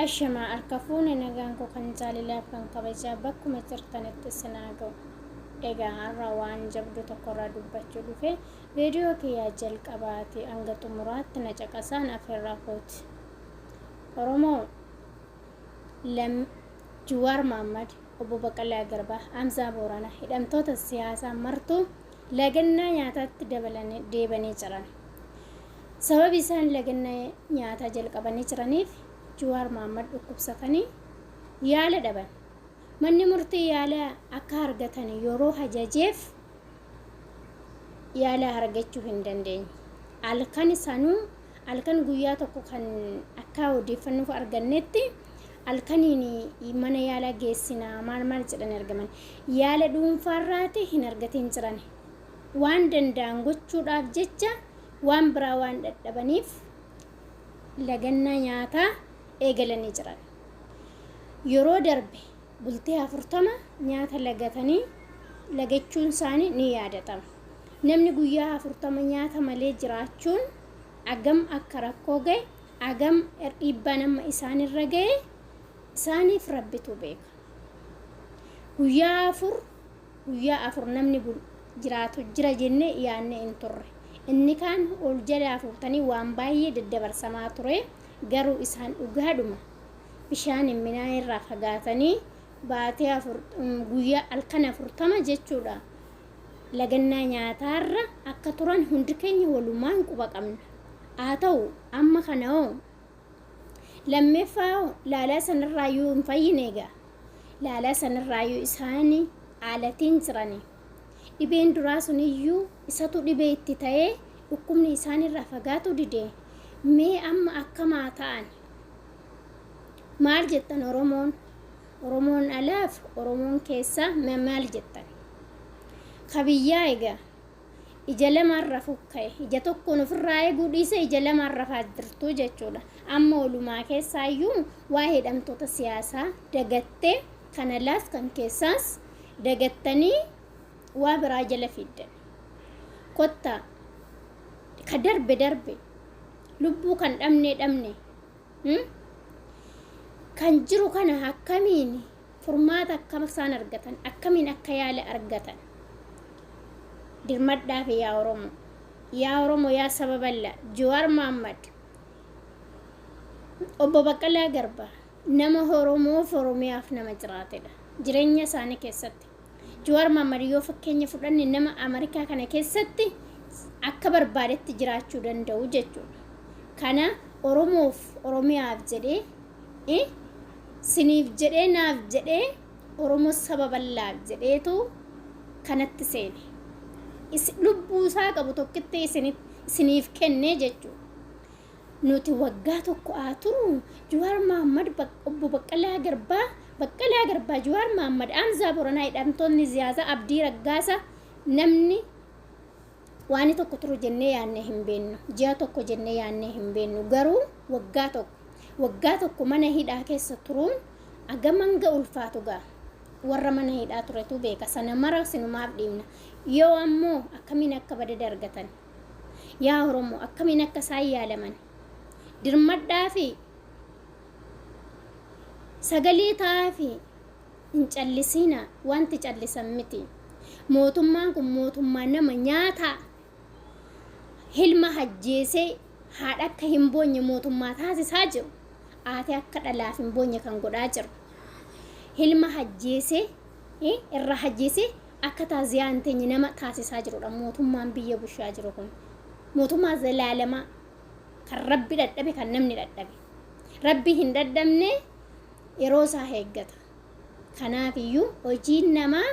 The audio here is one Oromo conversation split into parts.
Ashamaa harkafuun nagaan koo kan jaalilaaf kan kabajaa bakkuma jirtanitti sinaa ga'u. Egaa har'a waan jabdu tokkorraa dubbachuu dhufe viidiyoo kiyyaa jalqabaati hanga xumuraatti na caqasaan afeerraa kooti. Oromoo Jawaar Mohammad, Obbo Baqqalaa Garbaa, Hamzaa Booranaa hidhamtoota siyaasaa martuu lagannaa nyaataatti deebanii jiran. Sababi isaan lagannaa nyaataa jalqabanii jiraniif Jawaar Mohammad dhukkubsatanii yaala dhaban. Manni murtii yaala akka argatan yeroo hajajeef yaala argachuu hin dandeenye. Halkan guyyaa tokko kan akka odeeffannoo argannetti halkaniin mana yaala geessinaa maal jedhan argaman. Yaala dhuunfaarraati hin argatin jiran. Waan danda'an gochuudhaaf jecha waan biraa waan dadhabaniif lagannaa nyaataa eegalanii jiran. Yeroo darbe bultii 40 nyaata lagachuun isaanii ni yaadatama. Namni guyyaa 40 nyaata malee jiraachuun agam akka rakkoo ga'e, agam dhiibbaa nama isaanirra ga'e isaaniif rabbitu beeka. Guyyaa afur namni jiraatu jira jennee yaadne hin turre. Inni kaan ol jalaa fuutanii waan baay'ee daddabarsamaa ture. Garuu isaan dhugaadhuma bishaan minaa irraa fagaatanii baatee guyyaa halkan 40 jechuudha lagannaa nyaataarra akka turan hundi keenya walumaan quba qabna. Haa ta'u amma kana lammeeffaa laalaa sanarraayyuu hin fayyine egaa laalaa sanarraayyuu isaanii haalatiin jirani. Dhibeen duraa suniyyuu isatu dhibee itti ta'ee dhukkubni isaanirraa fagaatu didee. Mee amma akkamaa ta'an maal jettan Oromoon alaaf Oromoon keessa maal jettan kabiyyaa egaa ija lamarra fukka'e ija tokkoon ofirraa eeguu dhiise ija lamarra faaddirtuu jechuudha. Amma olumaa keessaayyuu waa hidhamtoota siyaasaa dagattee kan alaas kan keessaas dagattanii waa biraa jala fiddan. Kottaa ka darbe lubbuu kan dhabne kan jiru kana akkamiin furmaata akkam isaan argatan akkamiin akka yaala argatan dirmadhaaf yaa Oromoo yaa saba bal'aa Jawaar Mohammad Obbo Baqqalaa Garbaa nama Oromoof Oromiyaaf nama jiraatedha jireenya isaanii keessatti. Jawaar Mohammad yoo fakkeenya fudhanne nama Ameerikaa kana keessatti akka barbaadetti jiraachuu danda'u jechuudha. Kana Oromoof Oromiyaaf jedhee siniif jedhee naaf jedhee Oromoo saba bal'aaf jedheetu kanatti seene. Lubbuu isaa qabu tokkitti isiniif kennee jechuudha. Nuti waggaa tokko turu Jawaar Mohammad Obbo Baqqalaa Garbaa Jawaar Mohammad Hamzaa Booranaa hidhamtoonni siyaasaa Abdii Raggaasaa namni waan tokko turu jennee yaadne hin beennu. Ji'a tokko jennee yaadne hin beennu. Garuu waggaa tokko mana hidhaa keessa turuun agamanga ulfaatu ga'a. Warra mana hidhaa turetu beeka. Sana mara sinumaaf dhiibna. Yoo ammoo akkamiin akka badada argatan. Yaa Oromoo akkamiin akka isaan yaalaman. Dirmadhaa fi sagalee ta'aa fi hin callisina wanti callisan miti. Mootummaan kun mootummaa nama nyaataa hilma hajjeesee haadha akka hin boonye mootummaa taasisaa jiru. Haati akka dhalaaf hin boonye kan godhaa jiru. Hilma hajjeesee irra hajjeesee akka taaziyaa hin teenye nama taasisaa jirudha mootummaan biyya bushaa jiru kun. Mootummaa zalaalamaa kan rabbi dadhabe kan namni dadhabe. Rabbi hin dadhabne yeroo isaa eeggata. Kanaafiyyuu hojiin namaa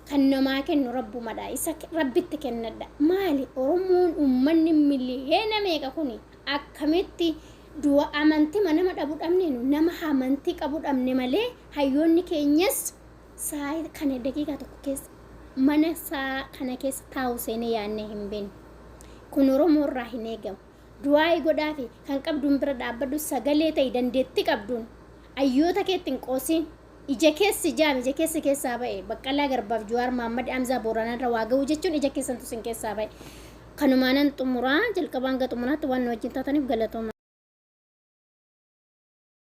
kan namaa kennu rabbumadha. Isa rabbitti kennadha. Maali Oromoon uummanni miliyoona meeqa kuni akkamitti du'a amantii nama dhabu dhabne nama amantii qabu dhabne malee hayyoonni keenyas saa kana daqiiqaa tokko keessa mana saa kana keessa taa'u seenee yaadne hin beekne. Kun Oromoo irraa hin eegamu. Du'aa godhaa fi kan qabduun bira dhaabbadhu sagalee ta'e dandeetti qabduun hayyoota keetti hin qoosiin. Ija keessi keessaa ba'e Baqqalaa Garbaaf Jawaar Mohammad Hamzaa Booranaa irra waa ga'u jechuun ija keessan tusin keessaa ba'e. Kanumaanan xumuraa jalqabaan hanga xumuraatti waan wajjin taataniif galatooma.